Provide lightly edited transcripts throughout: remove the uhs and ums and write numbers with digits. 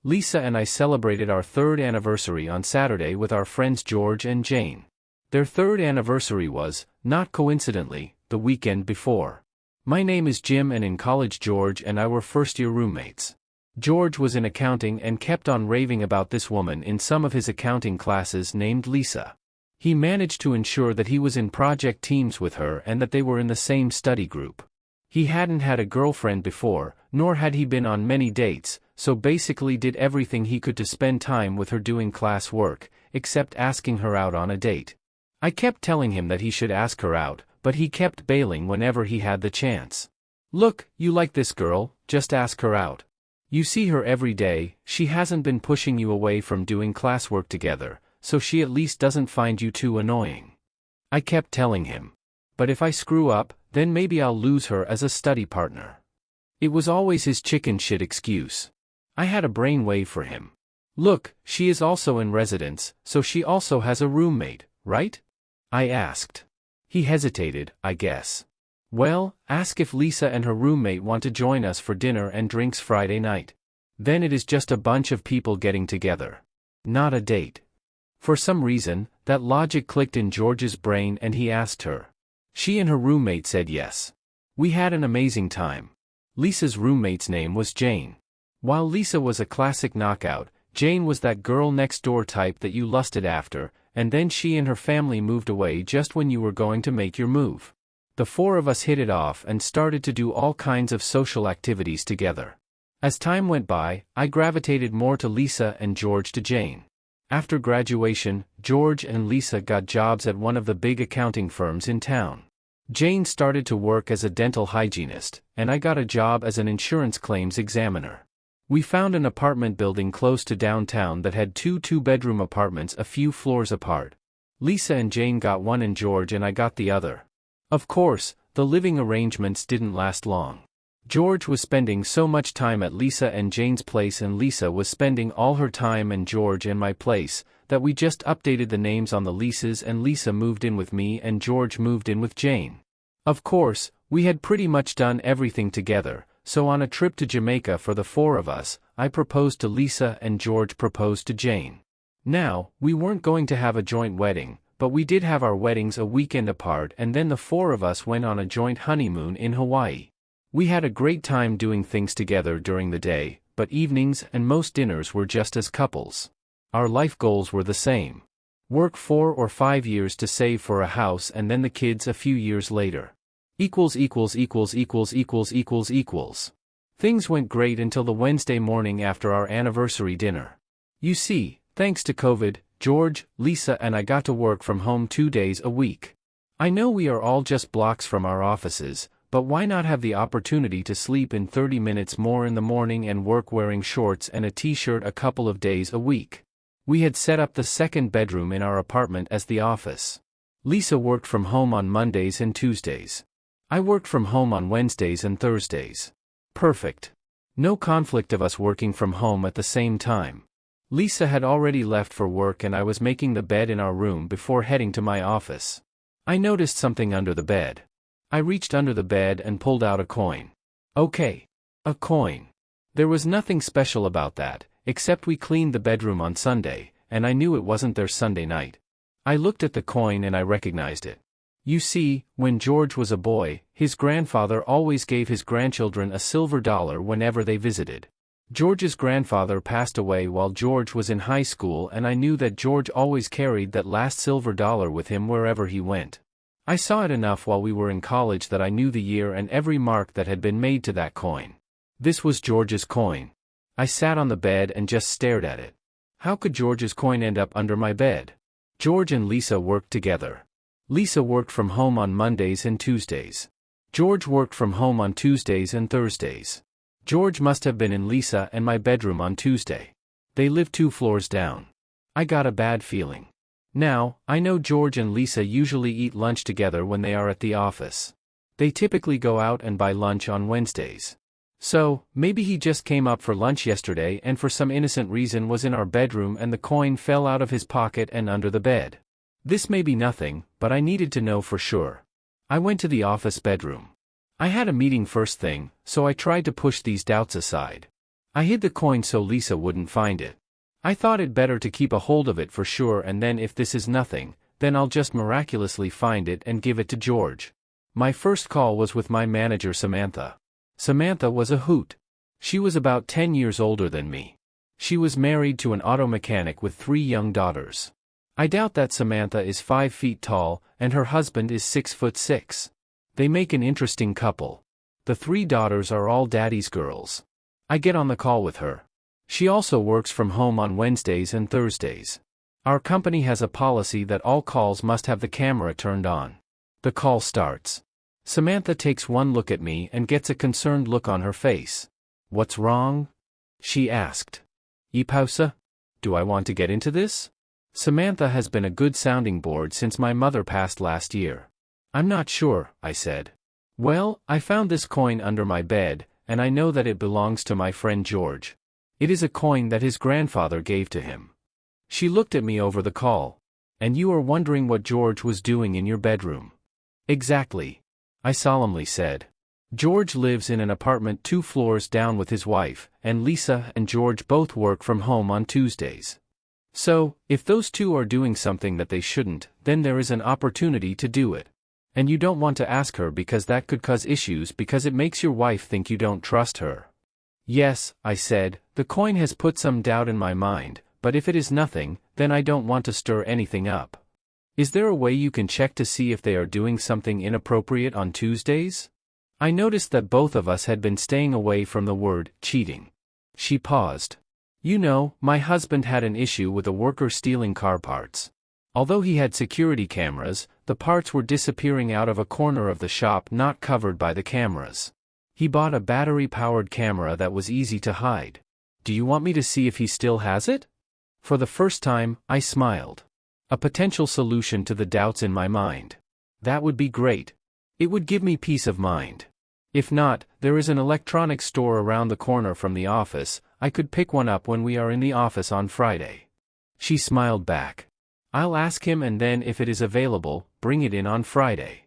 Lisa and I celebrated our third anniversary on Saturday with our friends George and Jane. Their third anniversary was, not coincidentally, the weekend before. My name is Jim, and in college George and I were first-year roommates. George was in accounting and kept on raving about this woman in some of his accounting classes named Lisa. He managed to ensure that he was in project teams with her and that they were in the same study group. He hadn't had a girlfriend before, nor had he been on many dates, so basically did everything he could to spend time with her doing class work, except asking her out on a date. I kept telling him that he should ask her out, but he kept bailing whenever he had the chance. Look, you like this girl, just ask her out. You see her every day, she hasn't been pushing you away from doing classwork together, so she at least doesn't find you too annoying. I kept telling him. But if I screw up, then maybe I'll lose her as a study partner. It was always his chicken shit excuse. I had a brainwave for him. Look, she is also in residence, so she also has a roommate, right? I asked. He hesitated, I guess. Well, ask if Lisa and her roommate want to join us for dinner and drinks Friday night. Then it is just a bunch of people getting together. Not a date. For some reason, that logic clicked in George's brain and he asked her. She and her roommate said yes. We had an amazing time. Lisa's roommate's name was Jane. While Lisa was a classic knockout, Jane was that girl next door type that you lusted after, and then she and her family moved away just when you were going to make your move. The four of us hit it off and started to do all kinds of social activities together. As time went by, I gravitated more to Lisa and George to Jane. After graduation, George and Lisa got jobs at one of the big accounting firms in town. Jane started to work as a dental hygienist, and I got a job as an insurance claims examiner. We found an apartment building close to downtown that had two two-bedroom apartments a few floors apart. Lisa and Jane got one and George and I got the other. Of course, the living arrangements didn't last long. George was spending so much time at Lisa and Jane's place and Lisa was spending all her time at George and my place, that we just updated the names on the leases and Lisa moved in with me and George moved in with Jane. Of course, we had pretty much done everything together. So on a trip to Jamaica for the four of us, I proposed to Lisa and George proposed to Jane. Now, we weren't going to have a joint wedding, but we did have our weddings a weekend apart and then the four of us went on a joint honeymoon in Hawaii. We had a great time doing things together during the day, but evenings and most dinners were just as couples. Our life goals were the same. Work 4 or 5 years to save for a house and then the kids a few years later. Things went great until the Wednesday morning after our anniversary dinner. You see, thanks to COVID, George, Lisa and I got to work from home 2 days a week. I know we are all just blocks from our offices, but why not have the opportunity to sleep in 30 minutes more in the morning and work wearing shorts and a t-shirt a couple of days a week? We had set up the second bedroom in our apartment as the office. Lisa worked from home on Mondays and Tuesdays. I worked from home on Wednesdays and Thursdays. Perfect. No conflict of us working from home at the same time. Lisa had already left for work and I was making the bed in our room before heading to my office. I noticed something under the bed. I reached under the bed and pulled out a coin. Okay. A coin. There was nothing special about that, except we cleaned the bedroom on Sunday, and I knew it wasn't their Sunday night. I looked at the coin and I recognized it. You see, when George was a boy, his grandfather always gave his grandchildren a silver dollar whenever they visited. George's grandfather passed away while George was in high school and I knew that George always carried that last silver dollar with him wherever he went. I saw it enough while we were in college that I knew the year and every mark that had been made to that coin. This was George's coin. I sat on the bed and just stared at it. How could George's coin end up under my bed? George and Lisa worked together. Lisa worked from home on Mondays and Tuesdays. George worked from home on Tuesdays and Thursdays. George must have been in Lisa and my bedroom on Tuesday. They lived 2 floors down. I got a bad feeling. Now, I know George and Lisa usually eat lunch together when they are at the office. They typically go out and buy lunch on Wednesdays. So, maybe he just came up for lunch yesterday and for some innocent reason was in our bedroom and the coin fell out of his pocket and under the bed. This may be nothing, but I needed to know for sure. I went to the office bedroom. I had a meeting first thing, so I tried to push these doubts aside. I hid the coin so Lisa wouldn't find it. I thought it better to keep a hold of it for sure, and then if this is nothing, then I'll just miraculously find it and give it to George. My first call was with my manager Samantha. Samantha was a hoot. She was about 10 years older than me. She was married to an auto mechanic with 3 young daughters. I doubt that Samantha is 5 feet tall, and her husband is 6'6". They make an interesting couple. The 3 daughters are all daddy's girls. I get on the call with her. She also works from home on Wednesdays and Thursdays. Our company has a policy that all calls must have the camera turned on. The call starts. Samantha takes one look at me and gets a concerned look on her face. "What's wrong?" she asked. "Pausa? Do I want to get into this?" Samantha has been a good sounding board since my mother passed last year. "I'm not sure," I said. "Well, I found this coin under my bed, and I know that it belongs to my friend George. It is a coin that his grandfather gave to him." She looked at me over the call. "And you are wondering what George was doing in your bedroom?" "Exactly," I solemnly said. "George lives in an apartment 2 floors down with his wife, and Lisa and George both work from home on Tuesdays. So, if those 2 are doing something that they shouldn't, then there is an opportunity to do it. And you don't want to ask her because that could cause issues because it makes your wife think you don't trust her." "Yes," I said, "the coin has put some doubt in my mind, but if it is nothing, then I don't want to stir anything up. Is there a way you can check to see if they are doing something inappropriate on Tuesdays?" I noticed that both of us had been staying away from the word cheating. She paused. "You know, my husband had an issue with a worker stealing car parts. Although he had security cameras, the parts were disappearing out of a corner of the shop not covered by the cameras. He bought a battery-powered camera that was easy to hide. Do you want me to see if he still has it?" For the first time, I smiled. A potential solution to the doubts in my mind. That would be great. It would give me peace of mind. If not, there is an electronics store around the corner from the office. I could pick one up when we are in the office on Friday. She smiled back. "I'll ask him, and then if it is available, bring it in on Friday."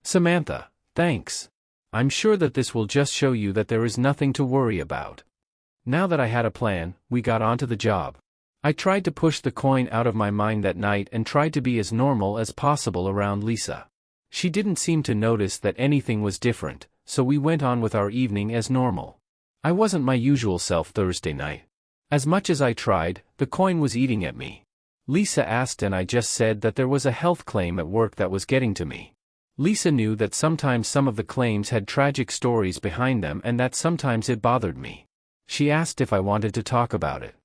"Samantha, thanks. I'm sure that this will just show you that there is nothing to worry about." Now that I had a plan, we got onto the job. I tried to push the coin out of my mind that night and tried to be as normal as possible around Lisa. She didn't seem to notice that anything was different, so we went on with our evening as normal. I wasn't my usual self Thursday night. As much as I tried, the coin was eating at me. Lisa asked and I just said that there was a health claim at work that was getting to me. Lisa knew that sometimes some of the claims had tragic stories behind them and that sometimes it bothered me. She asked if I wanted to talk about it.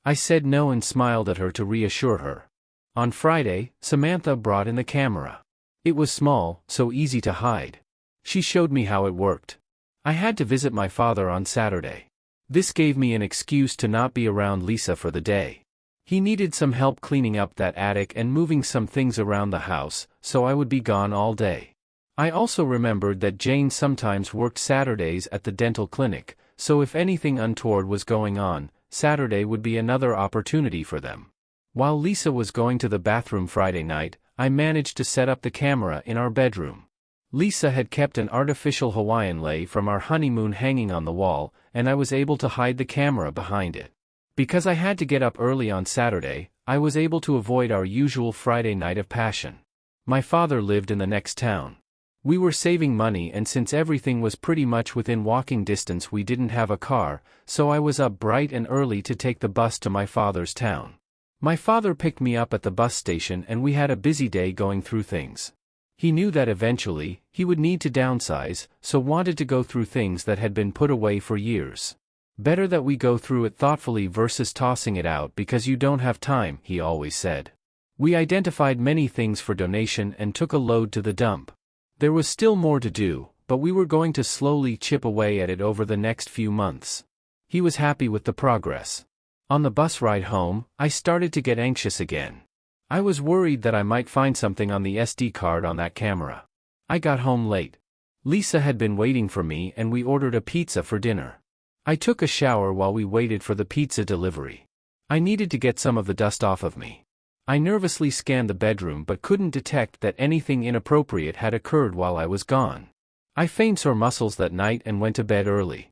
I said no and smiled at her to reassure her. On Friday, Samantha brought in the camera. It was small, so easy to hide. She showed me how it worked. I had to visit my father on Saturday. This gave me an excuse to not be around Lisa for the day. He needed some help cleaning up that attic and moving some things around the house, so I would be gone all day. I also remembered that Jane sometimes worked Saturdays at the dental clinic, so if anything untoward was going on, Saturday would be another opportunity for them. While Lisa was going to the bathroom Friday night, I managed to set up the camera in our bedroom. Lisa had kept an artificial Hawaiian lei from our honeymoon hanging on the wall, and I was able to hide the camera behind it. Because I had to get up early on Saturday, I was able to avoid our usual Friday night of passion. My father lived in the next town. We were saving money, and since everything was pretty much within walking distance, we didn't have a car, so I was up bright and early to take the bus to my father's town. My father picked me up at the bus station and we had a busy day going through things. He knew that eventually, he would need to downsize, so wanted to go through things that had been put away for years. Better that we go through it thoughtfully versus tossing it out because you don't have time, he always said. We identified many things for donation and took a load to the dump. There was still more to do, but we were going to slowly chip away at it over the next few months. He was happy with the progress. On the bus ride home, I started to get anxious again. I was worried that I might find something on the SD card on that camera. I got home late. Lisa had been waiting for me and we ordered a pizza for dinner. I took a shower while we waited for the pizza delivery. I needed to get some of the dust off of me. I nervously scanned the bedroom but couldn't detect that anything inappropriate had occurred while I was gone. I feigned sore muscles that night and went to bed early.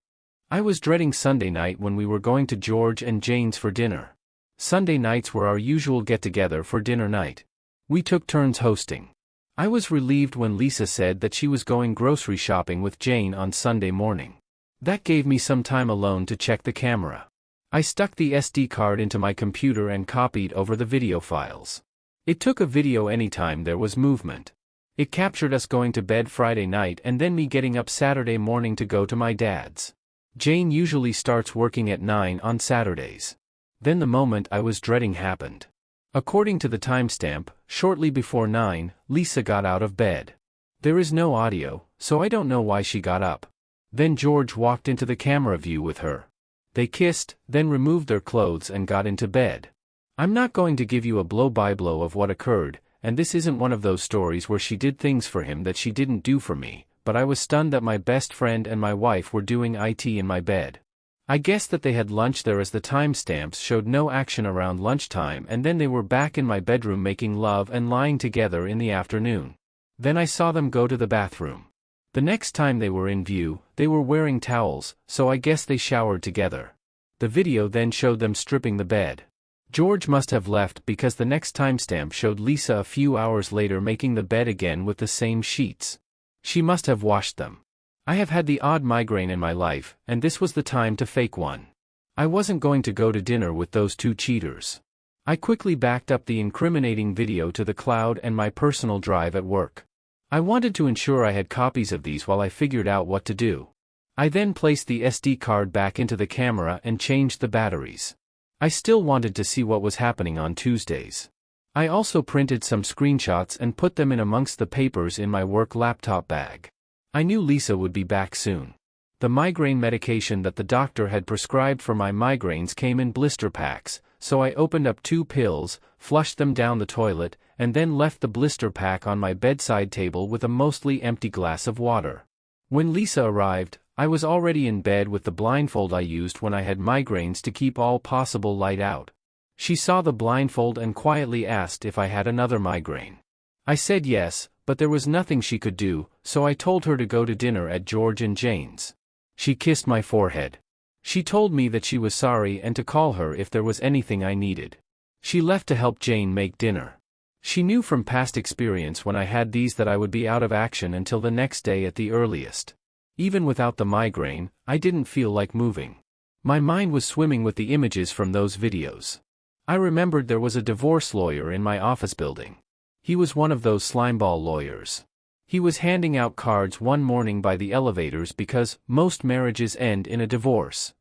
I was dreading Sunday night when we were going to George and Jane's for dinner. Sunday nights were our usual get-together for dinner night. We took turns hosting. I was relieved when Lisa said that she was going grocery shopping with Jane on Sunday morning. That gave me some time alone to check the camera. I stuck the SD card into my computer and copied over the video files. It took a video anytime there was movement. It captured us going to bed Friday night and then me getting up Saturday morning to go to my dad's. Jane usually starts working at 9 on Saturdays. Then the moment I was dreading happened. According to the timestamp, shortly before 9, Lisa got out of bed. There is no audio, so I don't know why she got up. Then George walked into the camera view with her. They kissed, then removed their clothes and got into bed. I'm not going to give you a blow-by-blow of what occurred, and this isn't one of those stories where she did things for him that she didn't do for me, but I was stunned that my best friend and my wife were doing it in my bed. I guessed that they had lunch there as the timestamps showed no action around lunchtime, and then they were back in my bedroom making love and lying together in the afternoon. Then I saw them go to the bathroom. The next time they were in view, they were wearing towels, so I guess they showered together. The video then showed them stripping the bed. George must have left because the next timestamp showed Lisa a few hours later making the bed again with the same sheets. She must have washed them. I have had the odd migraine in my life, and this was the time to fake one. I wasn't going to go to dinner with those two cheaters. I quickly backed up the incriminating video to the cloud and my personal drive at work. I wanted to ensure I had copies of these while I figured out what to do. I then placed the SD card back into the camera and changed the batteries. I still wanted to see what was happening on Tuesdays. I also printed some screenshots and put them in amongst the papers in my work laptop bag. I knew Lisa would be back soon. The migraine medication that the doctor had prescribed for my migraines came in blister packs, so I opened up 2 pills, flushed them down the toilet, and then left the blister pack on my bedside table with a mostly empty glass of water. When Lisa arrived, I was already in bed with the blindfold I used when I had migraines to keep all possible light out. She saw the blindfold and quietly asked if I had another migraine. I said yes, but there was nothing she could do, so I told her to go to dinner at George and Jane's. She kissed my forehead. She told me that she was sorry and to call her if there was anything I needed. She left to help Jane make dinner. She knew from past experience when I had these that I would be out of action until the next day at the earliest. Even without the migraine, I didn't feel like moving. My mind was swimming with the images from those videos. I remembered there was a divorce lawyer in my office building. He was one of those slimeball lawyers. He was handing out cards one morning by the elevators because most marriages end in a divorce.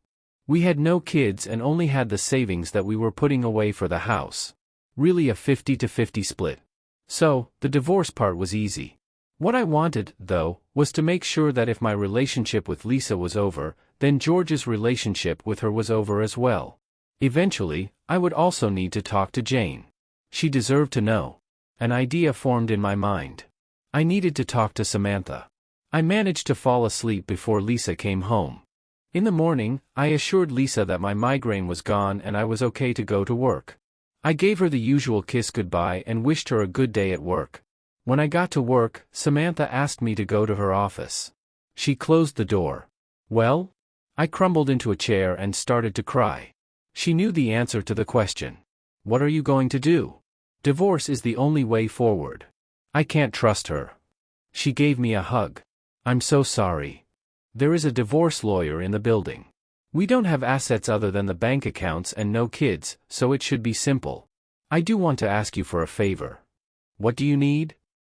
We had no kids and only had the savings that we were putting away for the house. Really a 50-50 split. So, the divorce part was easy. What I wanted, though, was to make sure that if my relationship with Lisa was over, then George's relationship with her was over as well. Eventually, I would also need to talk to Jane. She deserved to know. An idea formed in my mind. I needed to talk to Samantha. I managed to fall asleep before Lisa came home. In the morning, I assured Lisa that my migraine was gone and I was okay to go to work. I gave her the usual kiss goodbye and wished her a good day at work. When I got to work, Samantha asked me to go to her office. She closed the door. Well? I crumbled into a chair and started to cry. She knew the answer to the question. What are you going to do? Divorce is the only way forward. I can't trust her. She gave me a hug. I'm so sorry. There is a divorce lawyer in the building. We don't have assets other than the bank accounts and no kids, so it should be simple. I do want to ask you for a favor. What do you need?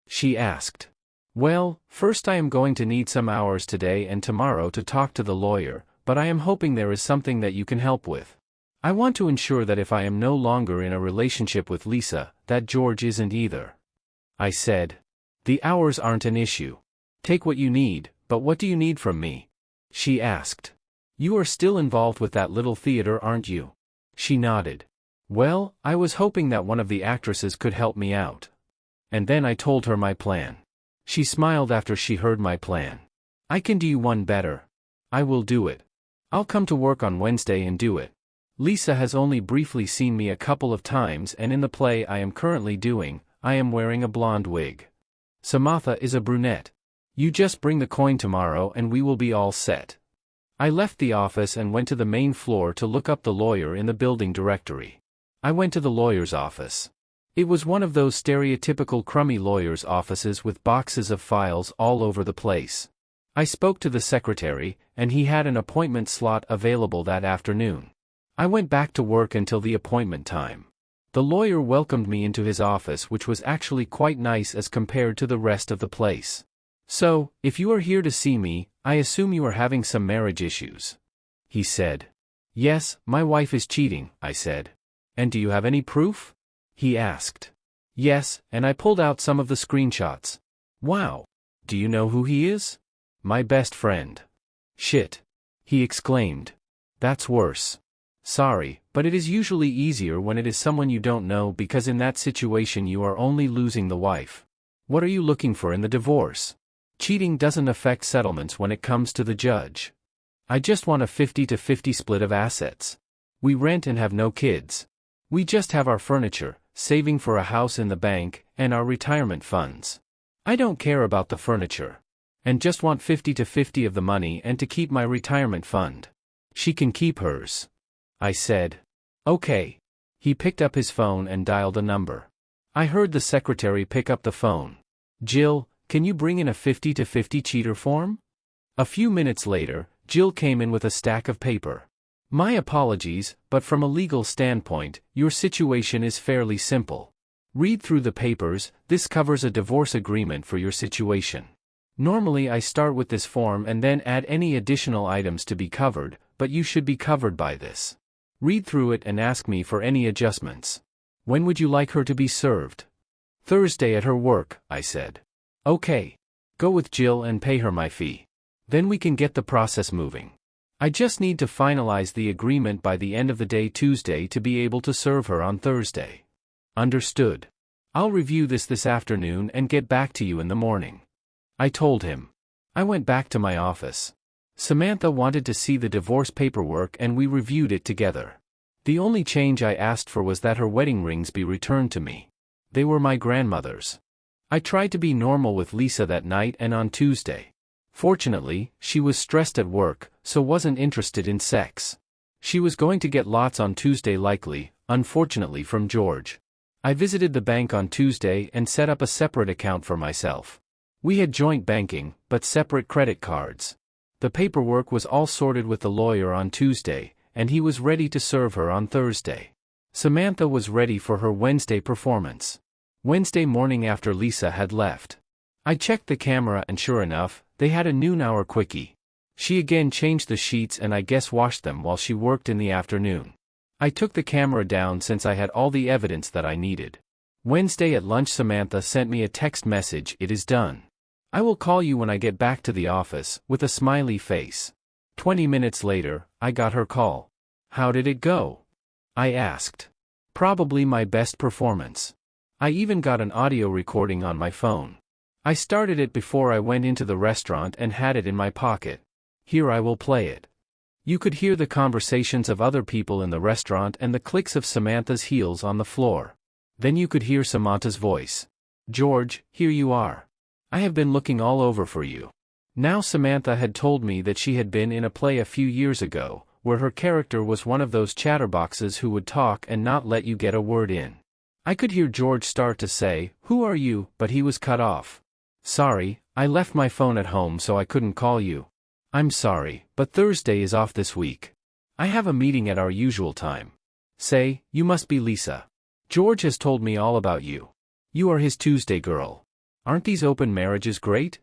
She asked. Well, first I am going to need some hours today and tomorrow to talk to the lawyer, but I am hoping there is something that you can help with. I want to ensure that if I am no longer in a relationship with Lisa, that George isn't either. I said. The hours aren't an issue. Take what you need, but what do you need from me? She asked. You are still involved with that little theater, aren't you? She nodded. Well, I was hoping that one of the actresses could help me out. And then I told her my plan. She smiled after she heard my plan. I can do you one better. I will do it. I'll come to work on Wednesday and do it. Lisa has only briefly seen me a couple of times, and in the play I am currently doing, I am wearing a blonde wig. Samantha is a brunette. You just bring the coin tomorrow and we will be all set. I left the office and went to the main floor to look up the lawyer in the building directory. I went to the lawyer's office. It was one of those stereotypical crummy lawyer's offices with boxes of files all over the place. I spoke to the secretary, and he had an appointment slot available that afternoon. I went back to work until the appointment time. The lawyer welcomed me into his office, which was actually quite nice as compared to the rest of the place. "So, if you are here to see me, I assume you are having some marriage issues," he said. "Yes, my wife is cheating," I said. "And do you have any proof?" he asked. "Yes, and I pulled out some of the screenshots." "Wow. Do you know who he is?" "My best friend." "Shit," he exclaimed. "That's worse. Sorry, but it is usually easier when it is someone you don't know, because in that situation you are only losing the wife. What are you looking for in the divorce? Cheating doesn't affect settlements when it comes to the judge. I just want a 50-50 split of assets. We rent and have no kids. We just have our furniture, saving for a house in the bank, and our retirement funds. I don't care about the furniture. And just want 50-50 of the money and to keep my retirement fund. She can keep hers." I said. "Okay." He picked up his phone and dialed a number. I heard the secretary pick up the phone. "Jill, can you bring in a 50-50 cheater form?" A few minutes later, Jill came in with a stack of paper. "My apologies, but from a legal standpoint, your situation is fairly simple. Read through the papers. This covers a divorce agreement for your situation. Normally I start with this form and then add any additional items to be covered, but you should be covered by this. Read through it and ask me for any adjustments. When would you like her to be served?" "Thursday at her work," I said. "Okay. Go with Jill and pay her my fee. Then we can get the process moving. I just need to finalize the agreement by the end of the day Tuesday to be able to serve her on Thursday." "Understood. I'll review this afternoon and get back to you in the morning," I told him. I went back to my office. Samantha wanted to see the divorce paperwork and we reviewed it together. The only change I asked for was that her wedding rings be returned to me. They were my grandmother's. I tried to be normal with Lisa that night and on Tuesday. Fortunately, she was stressed at work, so wasn't interested in sex. She was going to get lots on Tuesday likely, unfortunately from George. I visited the bank on Tuesday and set up a separate account for myself. We had joint banking, but separate credit cards. The paperwork was all sorted with the lawyer on Tuesday, and he was ready to serve her on Thursday. Samantha was ready for her Wednesday performance. Wednesday morning after Lisa had left, I checked the camera and sure enough, they had a noon-hour quickie. She again changed the sheets and I guess washed them while she worked in the afternoon. I took the camera down since I had all the evidence that I needed. Wednesday at lunch Samantha sent me a text message, "It is done. I will call you when I get back to the office," with a smiley face. 20 minutes later, I got her call. "How did it go?" I asked. "Probably my best performance. I even got an audio recording on my phone. I started it before I went into the restaurant and had it in my pocket. Here I will play it." You could hear the conversations of other people in the restaurant and the clicks of Samantha's heels on the floor. Then you could hear Samantha's voice. "George, here you are. I have been looking all over for you." Now Samantha had told me that she had been in a play a few years ago, where her character was one of those chatterboxes who would talk and not let you get a word in. I could hear George start to say, "Who are you?" but he was cut off. "Sorry, I left my phone at home so I couldn't call you." "I'm sorry, but Thursday is off this week. I have a meeting at our usual time." "Say, you must be Lisa. George has told me all about you. You are his Tuesday girl. Aren't these open marriages great?"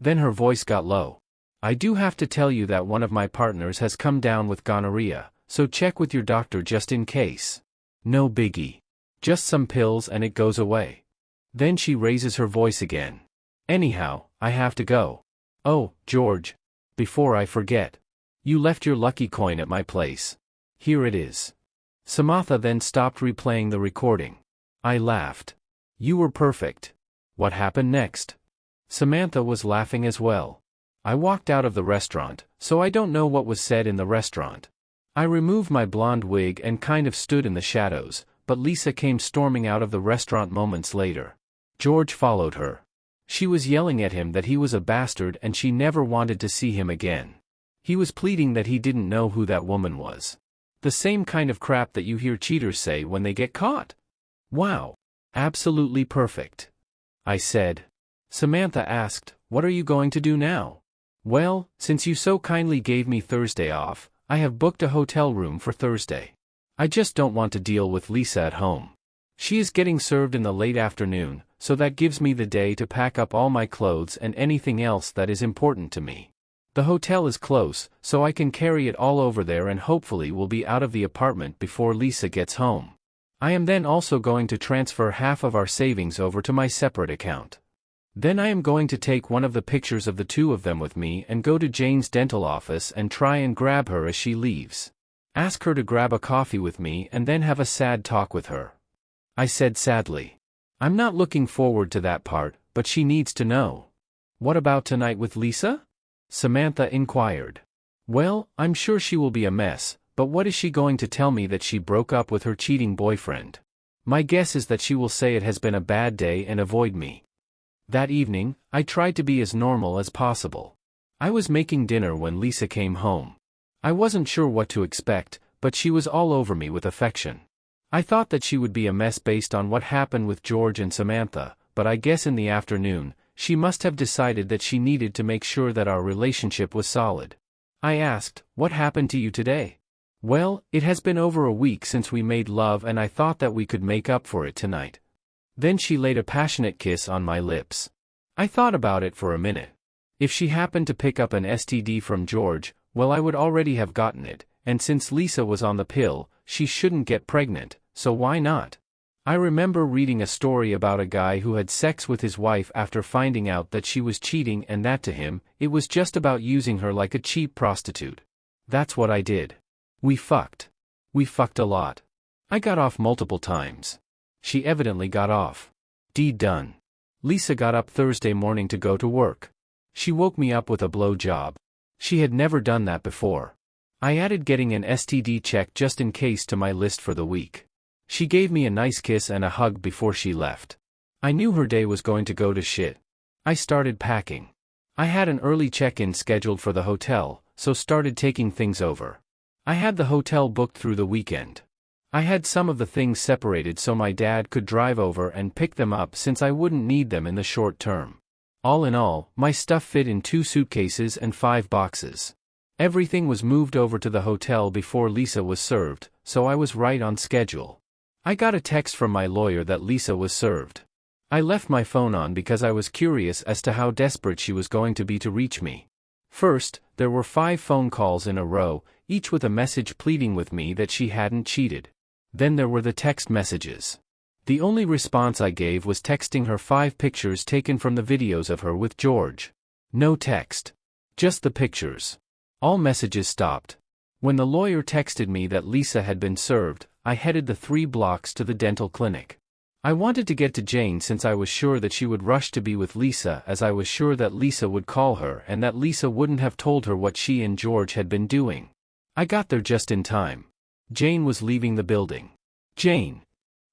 Then her voice got low. "I do have to tell you that one of my partners has come down with gonorrhea, so check with your doctor just in case. No biggie. Just some pills and it goes away." Then she raises her voice again. "Anyhow, I have to go. Oh, George. Before I forget. You left your lucky coin at my place. Here it is." Samantha then stopped replaying the recording. I laughed. "You were perfect. What happened next?" Samantha was laughing as well. I walked out of the restaurant, so I don't know what was said in the restaurant. I removed my blonde wig and kind of stood in the shadows, but Lisa came storming out of the restaurant moments later. George followed her. She was yelling at him that he was a bastard and she never wanted to see him again. He was pleading that he didn't know who that woman was. The same kind of crap that you hear cheaters say when they get caught. Wow. Absolutely perfect. I said. Samantha asked, "What are you going to do now?" "Well, since you so kindly gave me Thursday off, I have booked a hotel room for Thursday. I just don't want to deal with Lisa at home. She is getting served in the late afternoon, so that gives me the day to pack up all my clothes and anything else that is important to me. The hotel is close, so I can carry it all over there and hopefully will be out of the apartment before Lisa gets home. I am then also going to transfer half of our savings over to my separate account. Then I am going to take one of the pictures of the two of them with me and go to Jane's dental office and try and grab her as she leaves. Ask her to grab a coffee with me and then have a sad talk with her." I said sadly. "I'm not looking forward to that part, but she needs to know." "What about tonight with Lisa?" Samantha inquired. "Well, I'm sure she will be a mess, but what is she going to tell me that she broke up with her cheating boyfriend? My guess is that she will say it has been a bad day and avoid me." That evening, I tried to be as normal as possible. I was making dinner when Lisa came home. I wasn't sure what to expect, but she was all over me with affection. I thought that she would be a mess based on what happened with George and Samantha, but I guess in the afternoon, she must have decided that she needed to make sure that our relationship was solid. I asked, "What happened to you today?" "Well, it has been over a week since we made love and I thought that we could make up for it tonight." Then she laid a passionate kiss on my lips. I thought about it for a minute. If she happened to pick up an STD from George, well, I would already have gotten it, and since Lisa was on the pill, she shouldn't get pregnant, so why not? I remember reading a story about a guy who had sex with his wife after finding out that she was cheating and that to him, it was just about using her like a cheap prostitute. That's what I did. We fucked. We fucked a lot. I got off multiple times. She evidently got off. Deed done. Lisa got up Thursday morning to go to work. She woke me up with a blow job. She had never done that before. I added getting an STD check just in case to my list for the week. She gave me a nice kiss and a hug before she left. I knew her day was going to go to shit. I started packing. I had an early check-in scheduled for the hotel, so started taking things over. I had the hotel booked through the weekend. I had some of the things separated so my dad could drive over and pick them up since I wouldn't need them in the short term. All in all, my stuff fit in 2 suitcases and 5 boxes. Everything was moved over to the hotel before Lisa was served, so I was right on schedule. I got a text from my lawyer that Lisa was served. I left my phone on because I was curious as to how desperate she was going to be to reach me. First, there were 5 phone calls in a row, each with a message pleading with me that she hadn't cheated. Then there were the text messages. The only response I gave was texting her 5 pictures taken from the videos of her with George. No text. Just the pictures. All messages stopped. When the lawyer texted me that Lisa had been served, I headed the 3 blocks to the dental clinic. I wanted to get to Jane since I was sure that she would rush to be with Lisa, as I was sure that Lisa would call her and that Lisa wouldn't have told her what she and George had been doing. I got there just in time. Jane was leaving the building. "Jane!"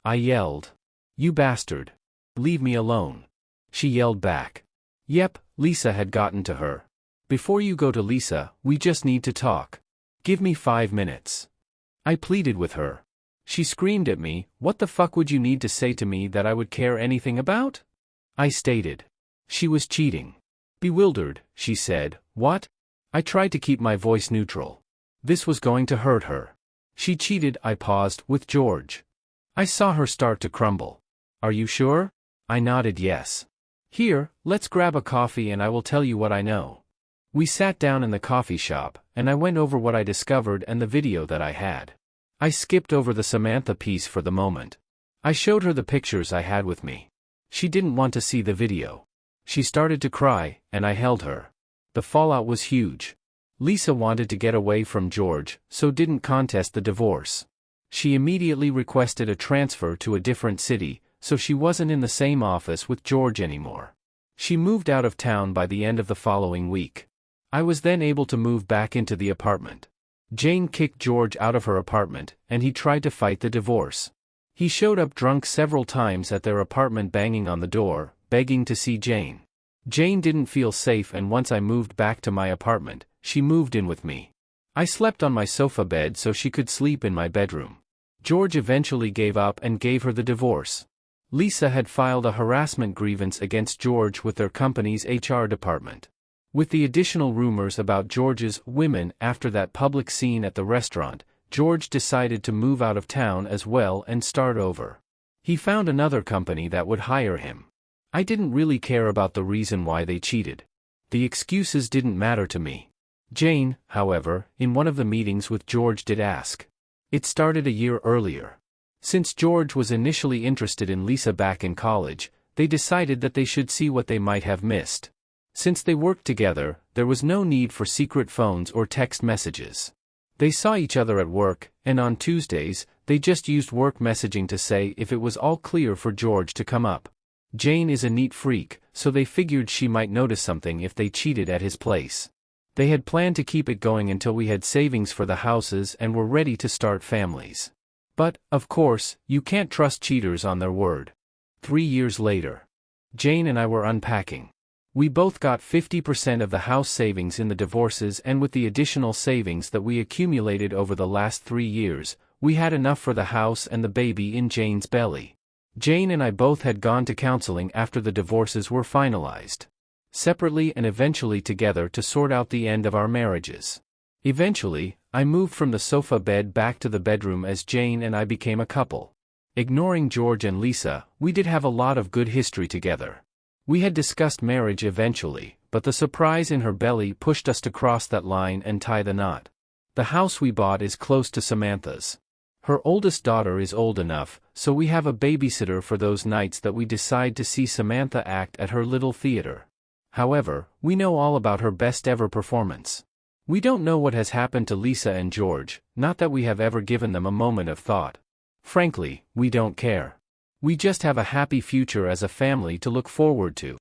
I yelled. "You bastard. Leave me alone." She yelled back. Yep, Lisa had gotten to her. "Before you go to Lisa, we just need to talk. Give me 5 minutes." I pleaded with her. She screamed at me, "What the fuck would you need to say to me that I would care anything about?" I stated. She was cheating. Bewildered, she said, "What?" I tried to keep my voice neutral. This was going to hurt her. "She cheated," I paused, "with George." I saw her start to crumble. "Are you sure?" I nodded yes. "Here, let's grab a coffee and I will tell you what I know." We sat down in the coffee shop, and I went over what I discovered and the video that I had. I skipped over the Samantha piece for the moment. I showed her the pictures I had with me. She didn't want to see the video. She started to cry, and I held her. The fallout was huge. Lisa wanted to get away from George, so didn't contest the divorce. She immediately requested a transfer to a different city, so she wasn't in the same office with George anymore. She moved out of town by the end of the following week. I was then able to move back into the apartment. Jane kicked George out of her apartment, and he tried to fight the divorce. He showed up drunk several times at their apartment, banging on the door, begging to see Jane. Jane didn't feel safe, and once I moved back to my apartment, she moved in with me. I slept on my sofa bed so she could sleep in my bedroom. George eventually gave up and gave her the divorce. Lisa had filed a harassment grievance against George with their company's HR department. With the additional rumors about George's women after that public scene at the restaurant, George decided to move out of town as well and start over. He found another company that would hire him. I didn't really care about the reason why they cheated. The excuses didn't matter to me. Jane, however, in one of the meetings with George did ask. It started a year earlier. Since George was initially interested in Lisa back in college, they decided that they should see what they might have missed. Since they worked together, there was no need for secret phones or text messages. They saw each other at work, and on Tuesdays, they just used work messaging to say if it was all clear for George to come up. Jane is a neat freak, so they figured she might notice something if they cheated at his place. They had planned to keep it going until we had savings for the houses and were ready to start families. But, of course, you can't trust cheaters on their word. 3 years later, Jane and I were unpacking. We both got 50% of the house savings in the divorces, and with the additional savings that we accumulated over the last 3 years, we had enough for the house and the baby in Jane's belly. Jane and I both had gone to counseling after the divorces were finalized. Separately and eventually together to sort out the end of our marriages. Eventually, I moved from the sofa bed back to the bedroom as Jane and I became a couple. Ignoring George and Lisa, we did have a lot of good history together. We had discussed marriage eventually, but the surprise in her belly pushed us to cross that line and tie the knot. The house we bought is close to Samantha's. Her oldest daughter is old enough, so we have a babysitter for those nights that we decide to see Samantha act at her little theater. However, we know all about her best ever performance. We don't know what has happened to Lisa and George, not that we have ever given them a moment of thought. Frankly, we don't care. We just have a happy future as a family to look forward to.